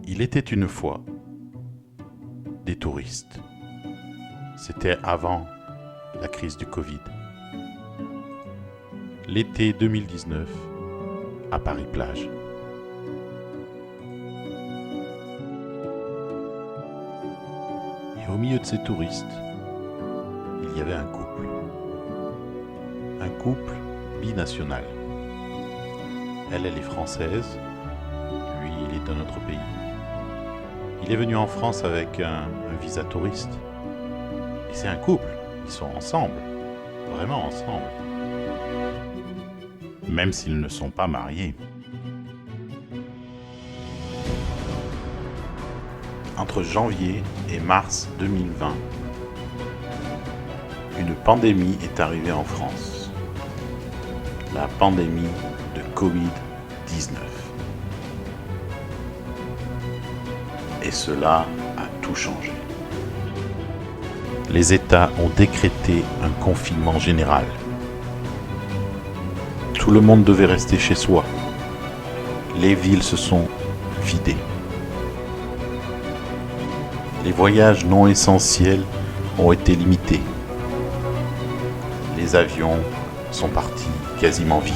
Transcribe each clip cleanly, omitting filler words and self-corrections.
Il était une fois des touristes. C'était avant la crise du Covid. L'été 2019 à Paris-Plage. Et au milieu de ces touristes, il y avait un couple. Un couple binational. Elle est française, lui, il est d'un autre pays. Il est venu en France avec un visa touriste. Et c'est un couple, ils sont ensemble, vraiment ensemble. Même s'ils ne sont pas mariés. Entre janvier et mars 2020, une pandémie est arrivée en France. La pandémie de Covid-19. Et cela a tout changé. Les États ont décrété un confinement général. Tout le monde devait rester chez soi. Les villes se sont vidées. Les voyages non essentiels ont été limités. Les avions sont partis quasiment vides.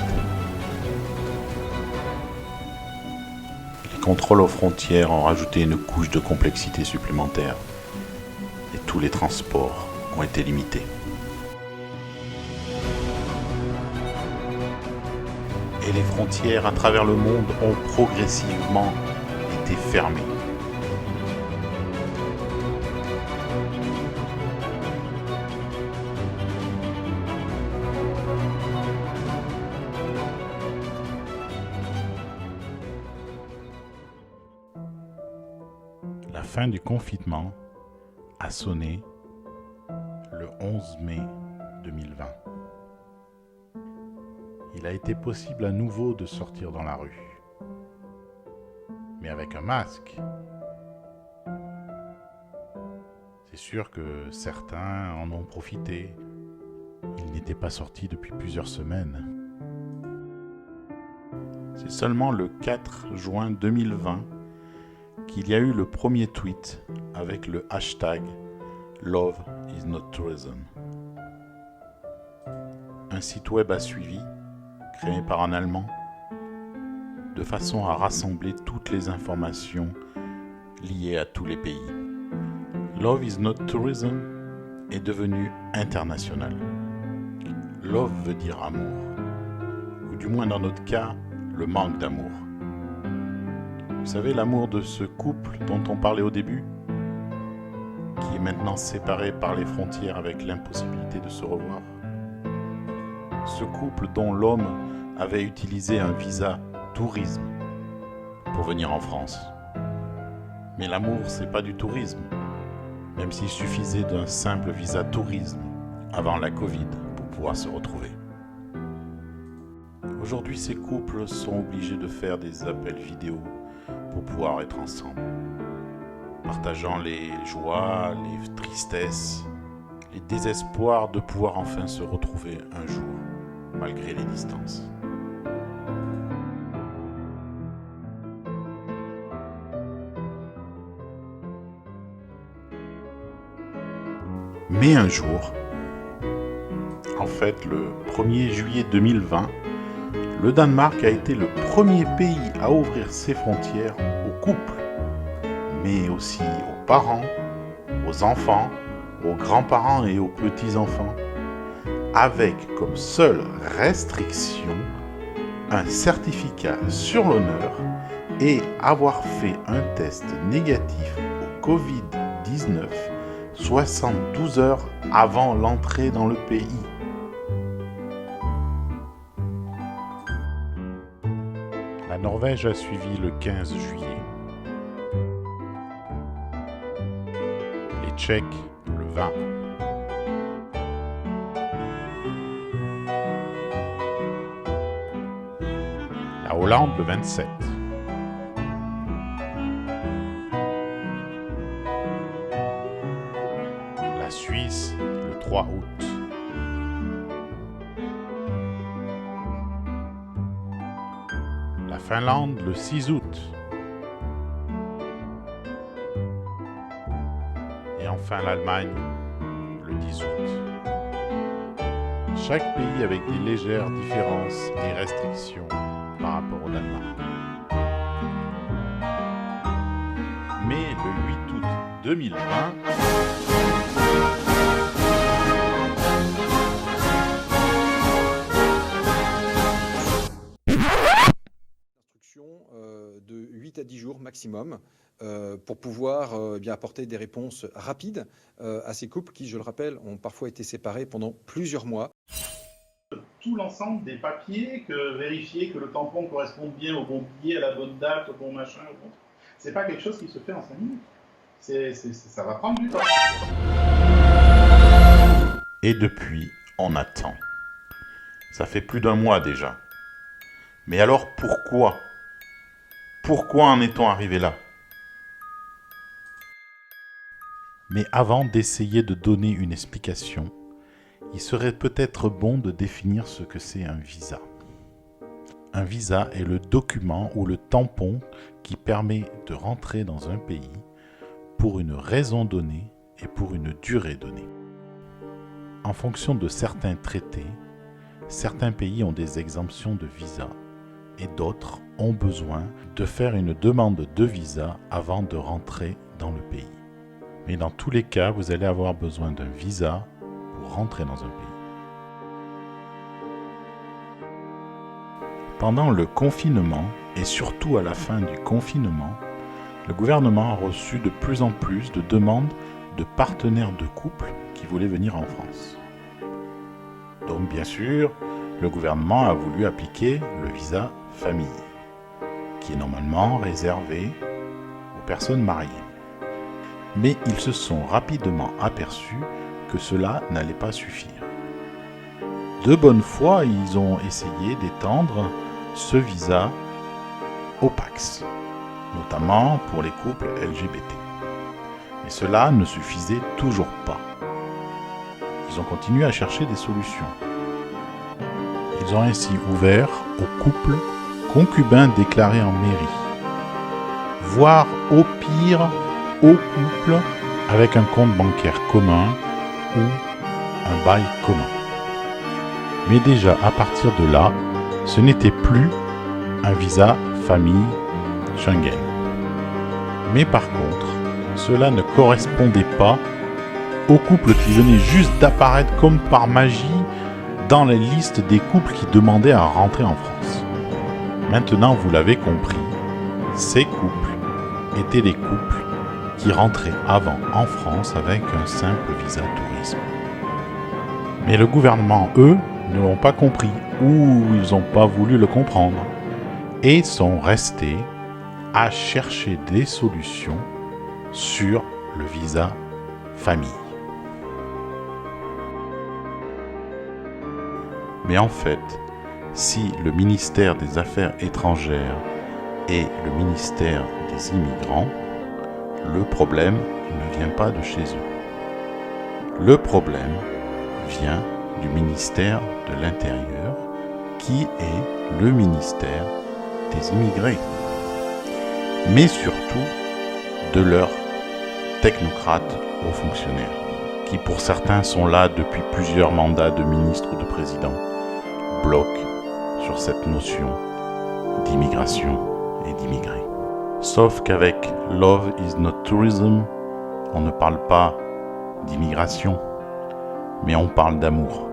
Les contrôles aux frontières ont rajouté une couche de complexité supplémentaire. Et tous les transports ont été limités. Et les frontières à travers le monde ont progressivement été fermées. La fin du confinement a sonné le 11 mai 2020. Il a été possible à nouveau de sortir dans la rue, mais avec un masque. C'est sûr que certains en ont profité. Ils n'étaient pas sortis depuis plusieurs semaines. C'est seulement le 4 juin 2020 qu'il y a eu le premier tweet avec le hashtag Love is not tourism. Un site web a suivi, créé par un Allemand, de façon à rassembler toutes les informations liées à tous les pays. Love is not tourism est devenu international. Love veut dire amour, ou du moins dans notre cas, le manque d'amour. Vous savez, l'amour de ce couple dont on parlait au début, qui est maintenant séparé par les frontières avec l'impossibilité de se revoir. Ce couple dont l'homme avait utilisé un visa tourisme pour venir en France. Mais l'amour, c'est pas du tourisme, même s'il suffisait d'un simple visa tourisme avant la Covid pour pouvoir se retrouver. Aujourd'hui, ces couples sont obligés de faire des appels vidéo pour pouvoir être ensemble, partageant les joies, les tristesses, les désespoirs de pouvoir enfin se retrouver un jour, malgré les distances. Mais un jour, en fait le 1er juillet 2020, le Danemark a été le premier pays à ouvrir ses frontières aux couples, mais aussi aux parents, aux enfants, aux grands-parents et aux petits-enfants, avec comme seule restriction un certificat sur l'honneur et avoir fait un test négatif au Covid-19 72 heures avant l'entrée dans le pays. La Norvège a suivi le 15 juillet. Les Tchèques le 20. La Hollande le 27. La Suisse le 3 août. La Finlande le 6 août. enfin l'Allemagne le 10 août. Chaque pays avec des légères différences et restrictions par rapport au Danemark. Mais le 8 août 2020, de 8 à 10 jours maximum pour pouvoir bien apporter des réponses rapides à ces couples qui, je le rappelle, ont parfois été séparés pendant plusieurs mois. Tout l'ensemble des papiers, vérifier que le tampon corresponde bien au bon billet, à la bonne date, au bon machin, au bon... C'est pas quelque chose qui se fait en 5 minutes. Ça va prendre du temps. Et depuis, on attend. Ça fait plus d'1 mois déjà. Mais alors pourquoi ? Pourquoi en est-on arrivé là ? Mais avant d'essayer de donner une explication, il serait peut-être bon de définir ce que c'est un visa. Un visa est le document ou le tampon qui permet de rentrer dans un pays pour une raison donnée et pour une durée donnée. En fonction de certains traités, certains pays ont des exemptions de visa et d'autres ont besoin de faire une demande de visa avant de rentrer dans le pays. Mais dans tous les cas, vous allez avoir besoin d'un visa pour rentrer dans un pays. Pendant le confinement, et surtout à la fin du confinement, le gouvernement a reçu de plus en plus de demandes de partenaires de couples qui voulaient venir en France. Donc bien sûr, le gouvernement a voulu appliquer le visa famille, qui est normalement réservé aux personnes mariées. Mais ils se sont rapidement aperçus que cela n'allait pas suffire. De bonne foi, ils ont essayé d'étendre ce visa au Pacs, notamment pour les couples LGBT. Mais cela ne suffisait toujours pas. Ils ont continué à chercher des solutions. Ils ont ainsi ouvert aux couples concubins déclarés en mairie, voire au pire aux couples avec un compte bancaire commun ou un bail commun. Mais déjà à partir de là, ce n'était plus un visa famille Schengen. Mais par contre, cela ne correspondait pas aux couples qui venaient juste d'apparaître comme par magie dans les listes des couples qui demandaient à rentrer en France. Maintenant, vous l'avez compris, ces couples étaient des couples qui rentraient avant en France avec un simple visa tourisme. Mais le gouvernement, eux, ne l'ont pas compris ou ils n'ont pas voulu le comprendre et sont restés à chercher des solutions sur le visa famille. Mais en fait, si le ministère des Affaires étrangères et le ministère des Immigrants, le problème ne vient pas de chez eux. Le problème vient du ministère de l'Intérieur, qui est le ministère des immigrés, mais surtout de leurs technocrates hauts fonctionnaires, qui pour certains sont là depuis plusieurs mandats de ministres ou de présidents, bloquent sur cette notion d'immigration et d'immigrés. Sauf qu'avec Love is not tourism, on ne parle pas d'immigration, mais on parle d'amour.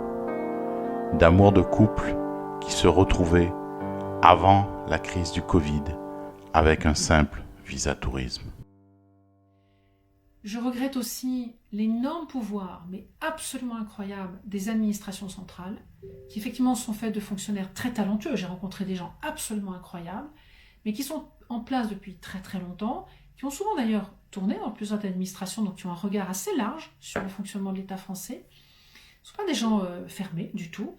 D'amour de couple qui se retrouvaient avant la crise du Covid avec un simple visa tourisme. Je regrette aussi l'énorme pouvoir, mais absolument incroyable, des administrations centrales, qui effectivement sont faites de fonctionnaires très talentueux. J'ai rencontré des gens absolument incroyables, mais qui sont en place depuis très très longtemps, qui ont souvent d'ailleurs tourné dans plusieurs administrations, donc qui ont un regard assez large sur le fonctionnement de l'État français. Ce ne sont pas des gens fermés du tout,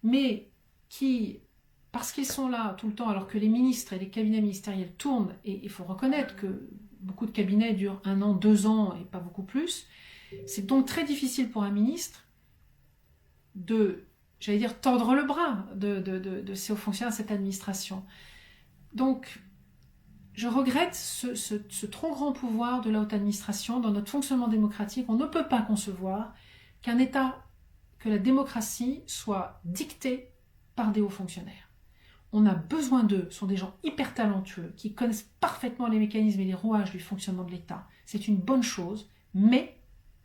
mais qui, parce qu'ils sont là tout le temps, alors que les ministres et les cabinets ministériels tournent, et il faut reconnaître que beaucoup de cabinets durent 1 an, 2 ans et pas beaucoup plus, c'est donc très difficile pour un ministre de, j'allais dire, tordre le bras de ces hauts fonctionnaires de cette administration. Donc, Je regrette ce trop grand pouvoir de la haute administration dans notre fonctionnement démocratique. On ne peut pas concevoir qu'un État, que la démocratie soit dictée par des hauts fonctionnaires. On a besoin d'eux, ce sont des gens hyper talentueux, qui connaissent parfaitement les mécanismes et les rouages du fonctionnement de l'État. C'est une bonne chose, mais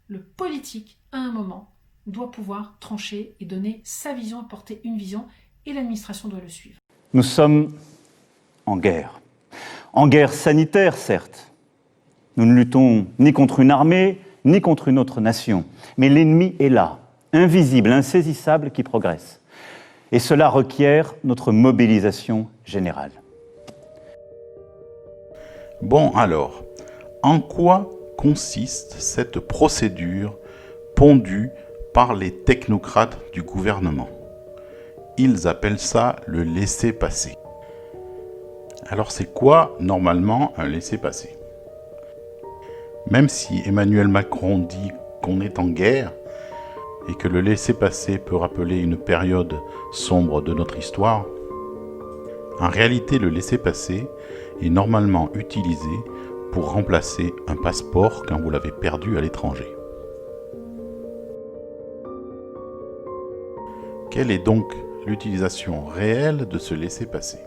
le politique, à un moment, doit pouvoir trancher et donner sa vision, apporter une vision, et l'administration doit le suivre. Nous sommes en guerre. En guerre sanitaire, certes. Nous ne luttons ni contre une armée, ni contre une autre nation. Mais l'ennemi est là, invisible, insaisissable, qui progresse. Et cela requiert notre mobilisation générale. Bon alors, en quoi consiste cette procédure pondue par les technocrates du gouvernement? Ils appellent ça le laissez-passer. Alors c'est quoi normalement un laissez-passer? Même si Emmanuel Macron dit qu'on est en guerre et que le laissez-passer peut rappeler une période sombre de notre histoire, en réalité le laissez-passer est normalement utilisé pour remplacer un passeport quand vous l'avez perdu à l'étranger. Quelle est donc l'utilisation réelle de ce laissez-passer?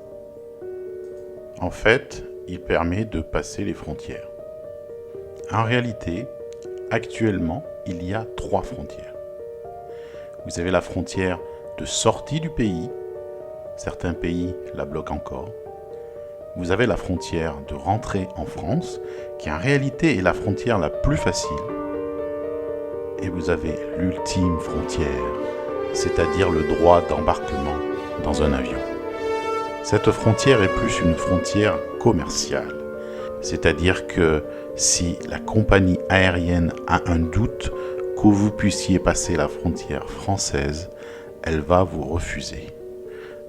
En fait, il permet de passer les frontières. En réalité, actuellement, il y a 3 frontières. Vous avez la frontière de sortie du pays. Certains pays la bloquent encore. Vous avez la frontière de rentrée en France, qui en réalité est la frontière la plus facile. Et vous avez l'ultime frontière, c'est-à-dire le droit d'embarquement dans un avion. Cette frontière est plus une frontière commerciale, c'est-à-dire que si la compagnie aérienne a un doute que vous puissiez passer la frontière française, elle va vous refuser.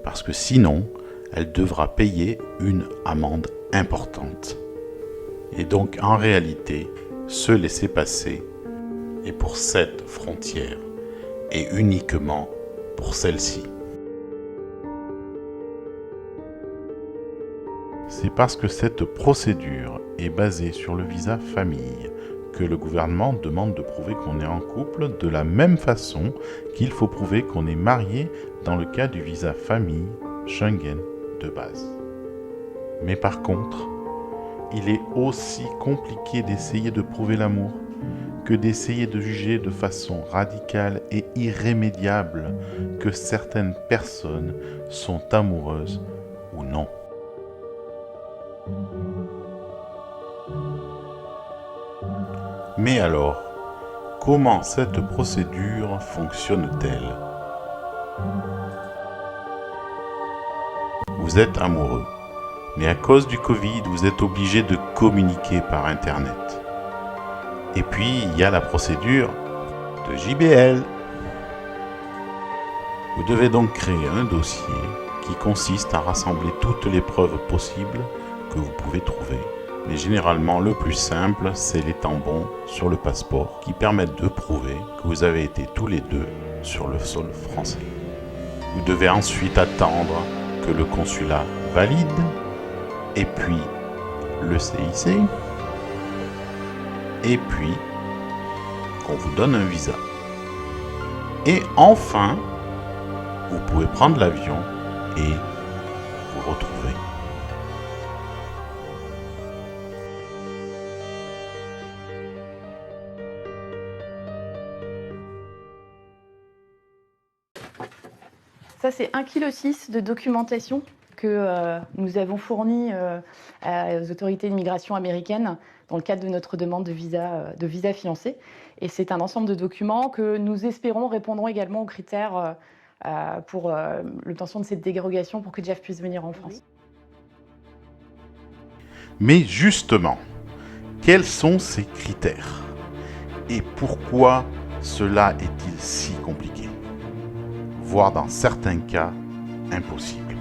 Parce que sinon, elle devra payer une amende importante. Et donc, en réalité, ce laissez-passer est pour cette frontière et uniquement pour celle-ci. C'est parce que cette procédure est basée sur le visa famille que le gouvernement demande de prouver qu'on est en couple de la même façon qu'il faut prouver qu'on est marié dans le cas du visa famille Schengen de base. Mais par contre, il est aussi compliqué d'essayer de prouver l'amour que d'essayer de juger de façon radicale et irrémédiable que certaines personnes sont amoureuses ou non. Mais alors, comment cette procédure fonctionne-t-elle? Vous êtes amoureux, mais à cause du Covid, vous êtes obligé de communiquer par Internet. Et puis, il y a la procédure de JBL. Vous devez donc créer un dossier qui consiste à rassembler toutes les preuves possibles que vous pouvez trouver. Mais généralement, le plus simple, c'est les tampons sur le passeport qui permettent de prouver que vous avez été tous les deux sur le sol français. Vous devez ensuite attendre que le consulat valide, et puis le CIC, et puis qu'on vous donne un visa. Et enfin, vous pouvez prendre l'avion et vous retrouver. Ça, c'est 1,6 kg de documentation que nous avons fournie aux autorités d'immigration américaines dans le cadre de notre demande de visa fiancé. Et c'est un ensemble de documents que nous espérons répondront également aux critères pour l'obtention de cette dérogation pour que Jeff puisse venir en France. Mais justement, quels sont ces critères? Et pourquoi cela est-il si compliqué? Voire dans certains cas, impossible.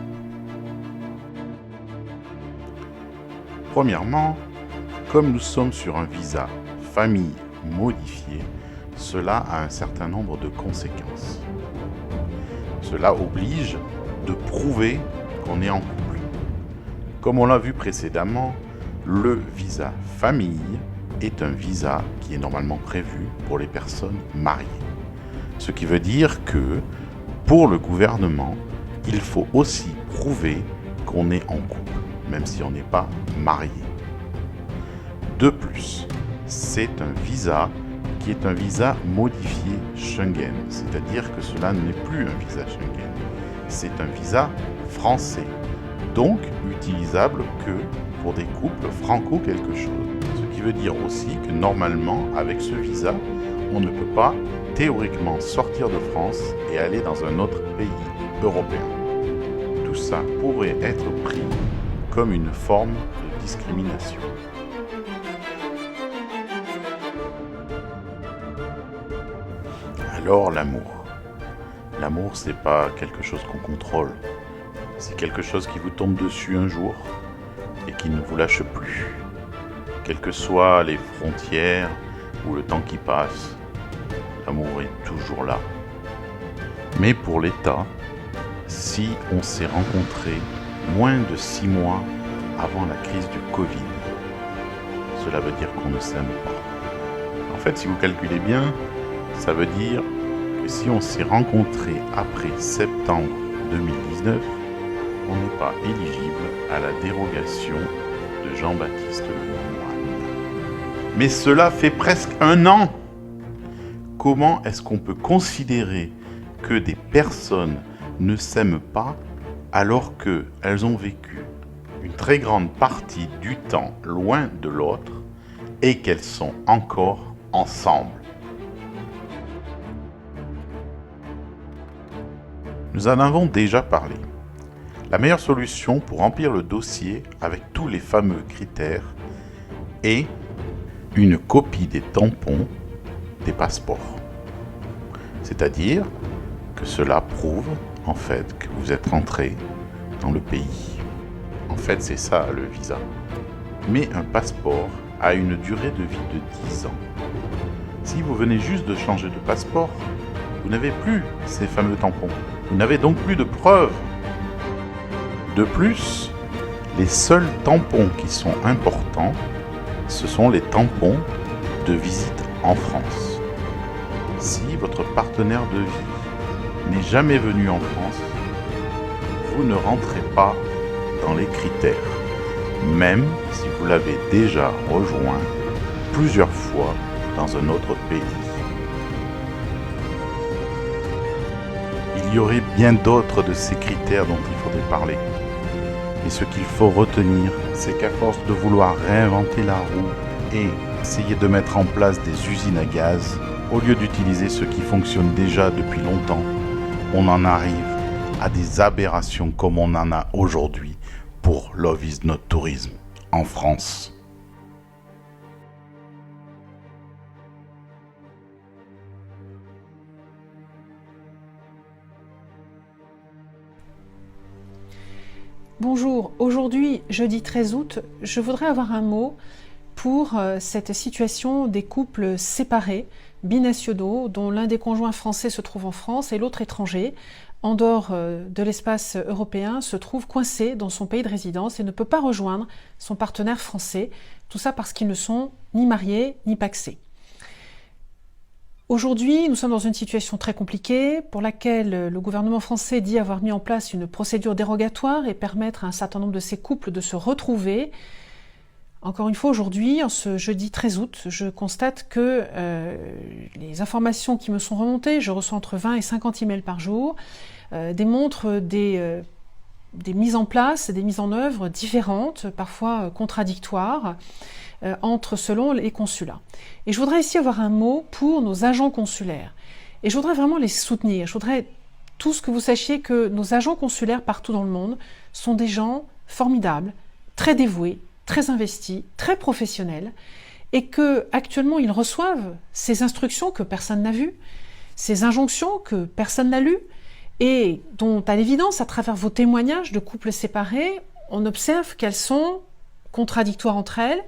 Premièrement, comme nous sommes sur un visa famille modifié, cela a un certain nombre de conséquences. Cela oblige de prouver qu'on est en couple. Comme on l'a vu précédemment, Le visa famille est un visa qui est normalement prévu pour les personnes mariées. Ce qui veut dire que pour le gouvernement, il faut aussi prouver qu'on est en couple, même si on n'est pas marié. De plus, c'est un visa qui est un visa modifié Schengen, c'est-à-dire que cela n'est plus un visa Schengen, c'est un visa français, donc utilisable que pour des couples franco quelque chose. Ce qui veut dire aussi que normalement, avec ce visa, on ne peut pas théoriquement sortir de France et aller dans un autre pays européen. Tout ça pourrait être pris comme une forme de discrimination. Alors l'amour. L'amour, c'est pas quelque chose qu'on contrôle. C'est quelque chose qui vous tombe dessus un jour et qui ne vous lâche plus. Quelles que soient les frontières ou le temps qui passe, l'amour est toujours là. Mais pour l'État, si on s'est rencontrés moins de 6 mois avant la crise du Covid, cela veut dire qu'on ne s'aime pas. En fait, si vous calculez bien, ça veut dire que si on s'est rencontrés après septembre 2019, on n'est pas éligible à la dérogation de Jean-Baptiste Lemoyne. Mais cela fait presque 1 an. Comment est-ce qu'on peut considérer que des personnes ne s'aiment pas alors qu'elles ont vécu une très grande partie du temps loin de l'autre et qu'elles sont encore ensemble? Nous en avons déjà parlé. La meilleure solution pour remplir le dossier avec tous les fameux critères est une copie des tampons des passeports. C'est-à-dire que cela prouve en fait que vous êtes rentré dans le pays. En fait, c'est ça le visa. Mais un passeport a une durée de vie de 10 ans. Si vous venez juste de changer de passeport, vous n'avez plus ces fameux tampons. Vous n'avez donc plus de preuves. De plus, les seuls tampons qui sont importants, ce sont les tampons de visite en France. Si votre partenaire de vie n'est jamais venu en France, vous ne rentrez pas dans les critères, même si vous l'avez déjà rejoint plusieurs fois dans un autre pays. Il y aurait bien d'autres de ces critères dont il faudrait parler. Mais ce qu'il faut retenir, c'est qu'à force de vouloir réinventer la roue et essayer de mettre en place des usines à gaz, au lieu d'utiliser ce qui fonctionne déjà depuis longtemps, on en arrive à des aberrations comme on en a aujourd'hui pour Love is not tourism en France. Bonjour, aujourd'hui, jeudi 13 août, je voudrais avoir un mot pour cette situation des couples séparés, binationaux, dont l'un des conjoints français se trouve en France et l'autre étranger, en dehors de l'espace européen, se trouve coincé dans son pays de résidence et ne peut pas rejoindre son partenaire français, tout ça parce qu'ils ne sont ni mariés ni pacsés. Aujourd'hui, nous sommes dans une situation très compliquée pour laquelle le gouvernement français dit avoir mis en place une procédure dérogatoire et permettre à un certain nombre de ces couples de se retrouver. Encore une fois, aujourd'hui, en ce jeudi 13 août, je constate que les informations qui me sont remontées, je reçois entre 20 et 50 emails par jour, démontrent des mises en place, des mises en œuvre différentes, parfois contradictoires, selon les consulats. Et je voudrais ici avoir un mot pour nos agents consulaires. Et je voudrais vraiment les soutenir. Je voudrais tous que vous sachiez que nos agents consulaires partout dans le monde sont des gens formidables, très dévoués, très investis, très professionnels, et que actuellement ils reçoivent ces instructions que personne n'a vues, ces injonctions que personne n'a lues, et dont, à l'évidence, à travers vos témoignages de couples séparés, on observe qu'elles sont contradictoires entre elles,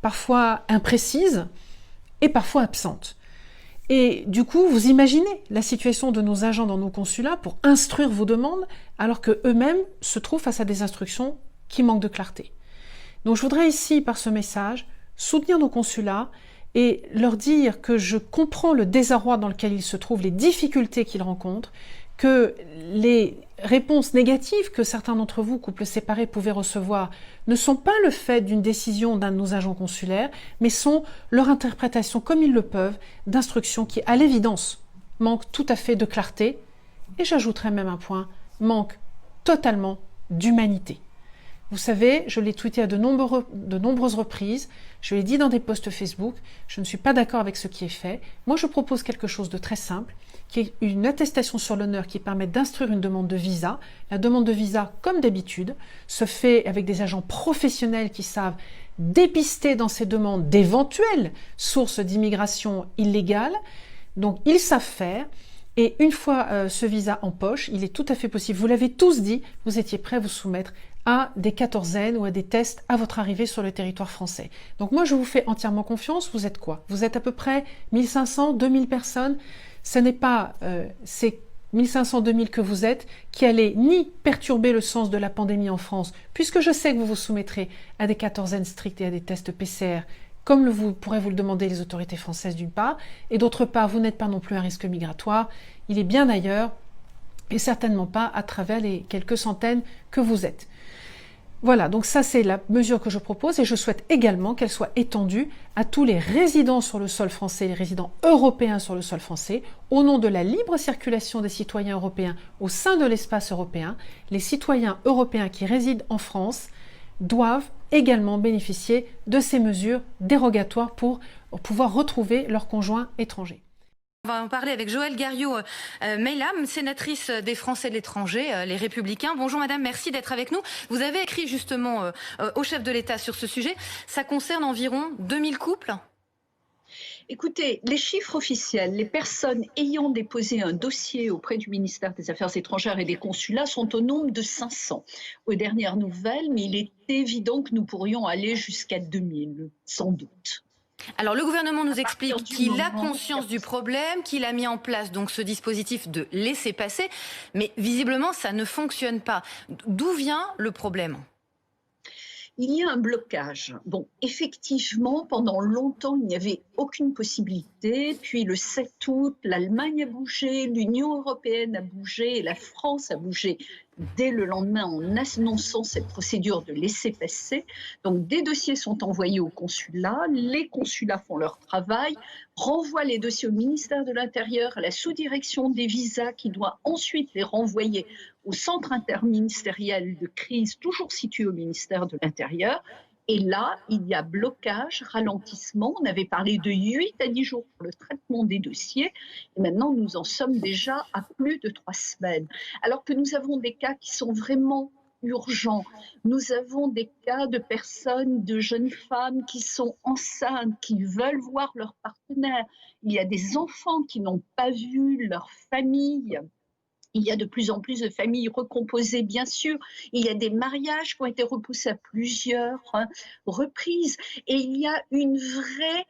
parfois imprécises et parfois absentes. Et du coup, vous imaginez la situation de nos agents dans nos consulats pour instruire vos demandes alors qu'eux-mêmes se trouvent face à des instructions qui manquent de clarté. Donc je voudrais ici, par ce message, soutenir nos consulats et leur dire que je comprends le désarroi dans lequel ils se trouvent, les difficultés qu'ils rencontrent, que les réponses négatives que certains d'entre vous, couples séparés, pouvaient recevoir ne sont pas le fait d'une décision d'un de nos agents consulaires, mais sont leur interprétation, comme ils le peuvent, d'instructions qui, à l'évidence, manquent tout à fait de clarté, et j'ajouterai même un point, manquent totalement d'humanité. Vous savez, je l'ai tweeté à de nombreuses reprises, je l'ai dit dans des posts Facebook, je ne suis pas d'accord avec ce qui est fait. Moi, je propose quelque chose de très simple, qui est une attestation sur l'honneur qui permet d'instruire une demande de visa. La demande de visa, comme d'habitude, se fait avec des agents professionnels qui savent dépister dans ces demandes d'éventuelles sources d'immigration illégale. Donc, ils savent faire. Et une fois ce visa en poche, il est tout à fait possible, vous l'avez tous dit, vous étiez prêts à vous soumettre à des quatorzaines ou à des tests à votre arrivée sur le territoire français. Donc moi, je vous fais entièrement confiance. Vous êtes quoi? Vous êtes à peu près 1500, 2000 personnes. Ce n'est pas ces 1500, 2000 que vous êtes qui allez ni perturber le sens de la pandémie en France, puisque je sais que vous vous soumettrez à des quatorzaines strictes et à des tests PCR, comme vous pourrez vous le demander les autorités françaises d'une part, et d'autre part, vous n'êtes pas non plus un risque migratoire. Il est bien ailleurs, et certainement pas à travers les quelques centaines que vous êtes. Voilà, donc ça c'est la mesure que je propose et je souhaite également qu'elle soit étendue à tous les résidents sur le sol français, les résidents européens sur le sol français, au nom de la libre circulation des citoyens européens au sein de l'espace européen. Les citoyens européens qui résident en France doivent également bénéficier de ces mesures dérogatoires pour pouvoir retrouver leurs conjoints étrangers. On va en parler avec Joëlle Garriaud-Maylam, sénatrice des Français de l'étranger, les Républicains. Bonjour madame, merci d'être avec nous. Vous avez écrit justement au chef de l'État sur ce sujet. Ça concerne environ 2000 couples? Écoutez, les chiffres officiels, les personnes ayant déposé un dossier auprès du ministère des Affaires étrangères et des consulats sont au nombre de 500 aux dernières nouvelles, mais il est évident que nous pourrions aller jusqu'à 2000, sans doute. Alors le gouvernement nous explique qu'il a conscience du problème, qu'il a mis en place donc ce dispositif de laisser-passer, mais visiblement ça ne fonctionne pas. D'où vient le problème ? Il y a un blocage. Bon, effectivement, pendant longtemps, il n'y avait aucune possibilité. Puis le 7 août, l'Allemagne a bougé, l'Union européenne a bougé et la France a bougé dès le lendemain en annonçant cette procédure de laisser-passer. Donc des dossiers sont envoyés au consulat, les consulats font leur travail, renvoient les dossiers au ministère de l'Intérieur, à la sous-direction des visas qui doit ensuite les renvoyer au centre interministériel de crise, toujours situé au ministère de l'Intérieur. Et là, il y a blocage, ralentissement. On avait parlé de 8 à 10 jours pour le traitement des dossiers. Et maintenant, nous en sommes déjà à plus de 3 semaines. Alors que nous avons des cas qui sont vraiment urgents. Nous avons des cas de personnes, de jeunes femmes qui sont enceintes, qui veulent voir leur partenaire. Il y a des enfants qui n'ont pas vu leur famille. Il y a de plus en plus de familles recomposées, bien sûr. Il y a des mariages qui ont été repoussés à plusieurs reprises. Et il y a une vraie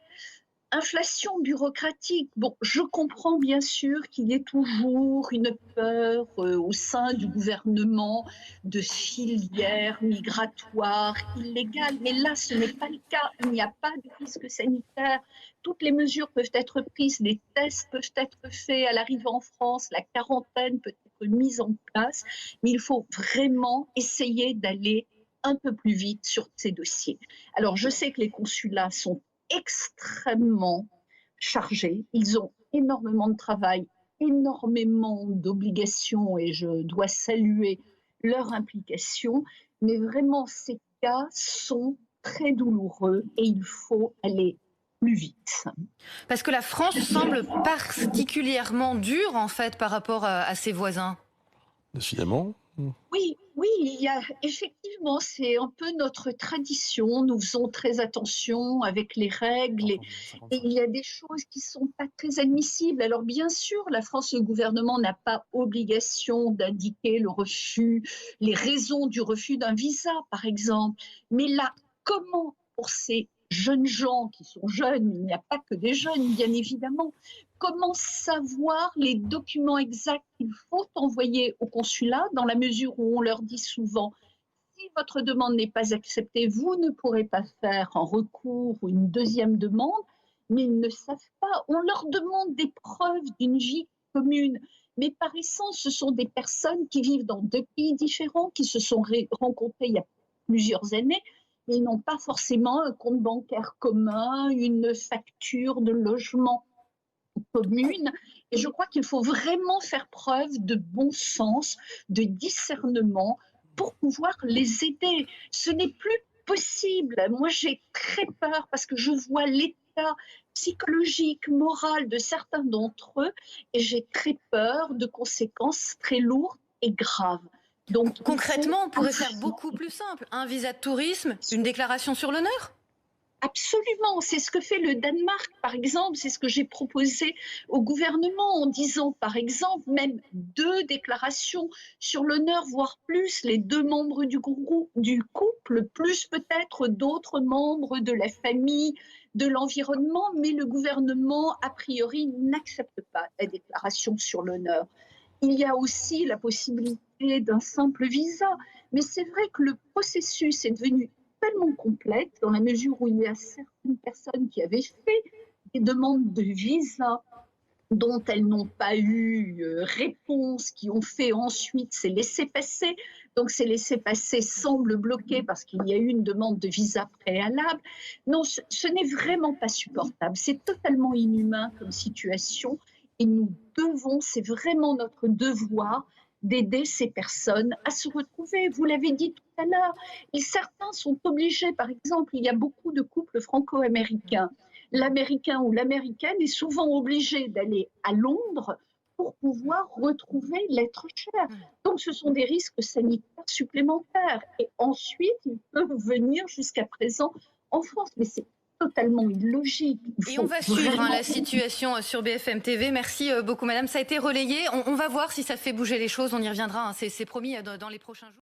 inflation bureaucratique. Bon, je comprends bien sûr qu'il y ait toujours une peur au sein du gouvernement de filières migratoires illégales, mais là, ce n'est pas le cas. Il n'y a pas de risque sanitaire. Toutes les mesures peuvent être prises, les tests peuvent être faits à l'arrivée en France, la quarantaine peut être mise en place, mais il faut vraiment essayer d'aller un peu plus vite sur ces dossiers. Alors, je sais que les consulats sont extrêmement chargés, ils ont énormément de travail, énormément d'obligations et je dois saluer leur implication, mais vraiment ces cas sont très douloureux et il faut aller plus vite. Parce que la France semble particulièrement dure en fait par rapport à ses voisins. Décidément. Oui, il y a effectivement, c'est un peu notre tradition. Nous faisons très attention avec les règles et il y a des choses qui ne sont pas très admissibles. Alors bien sûr, la France, le gouvernement n'a pas obligation d'indiquer le refus, les raisons du refus d'un visa, par exemple. Mais là, comment pour ces jeunes gens qui sont jeunes, il n'y a pas que des jeunes, bien évidemment, comment savoir les documents exacts qu'il faut envoyer au consulat dans la mesure où on leur dit souvent si votre demande n'est pas acceptée, vous ne pourrez pas faire un recours ou une deuxième demande, mais ils ne savent pas. On leur demande des preuves d'une vie commune. Mais par essence, ce sont des personnes qui vivent dans 2 pays différents, qui se sont rencontrées il y a plusieurs années, mais ils n'ont pas forcément un compte bancaire commun, une facture de logement commune. Et je crois qu'il faut vraiment faire preuve de bon sens, de discernement pour pouvoir les aider. Ce n'est plus possible. Moi, j'ai très peur parce que je vois l'état psychologique, moral de certains d'entre eux et j'ai très peur de conséquences très lourdes et graves. Donc, concrètement, on pourrait faire beaucoup plus simple. Un visa de tourisme, une déclaration sur l'honneur ? Absolument, c'est ce que fait le Danemark, par exemple, c'est ce que j'ai proposé au gouvernement en disant, par exemple, même 2 déclarations sur l'honneur, voire plus, les 2 membres du couple, plus peut-être d'autres membres de la famille, de l'environnement, mais le gouvernement, a priori, n'accepte pas la déclaration sur l'honneur. Il y a aussi la possibilité d'un simple visa, mais c'est vrai que le processus est devenu tellement complète dans la mesure où il y a certaines personnes qui avaient fait des demandes de visa dont elles n'ont pas eu réponse, qui ont fait ensuite ces laissez-passer. Donc ces laissez-passer semblent bloqués parce qu'il y a eu une demande de visa préalable. Non, ce n'est vraiment pas supportable. C'est totalement inhumain comme situation et nous devons, c'est vraiment notre devoir, d'aider ces personnes à se retrouver. Vous l'avez dit tout à l'heure, certains sont obligés, par exemple, il y a beaucoup de couples franco-américains. L'Américain ou l'Américaine est souvent obligé d'aller à Londres pour pouvoir retrouver l'être cher. Donc ce sont des risques sanitaires supplémentaires. Et ensuite, ils peuvent venir jusqu'à présent en France. Mais c'est totalement illogique. Et on va suivre la situation sur BFM TV. Merci beaucoup, madame. Ça a été relayé. On va voir si ça fait bouger les choses. On y reviendra. C'est promis dans les prochains jours.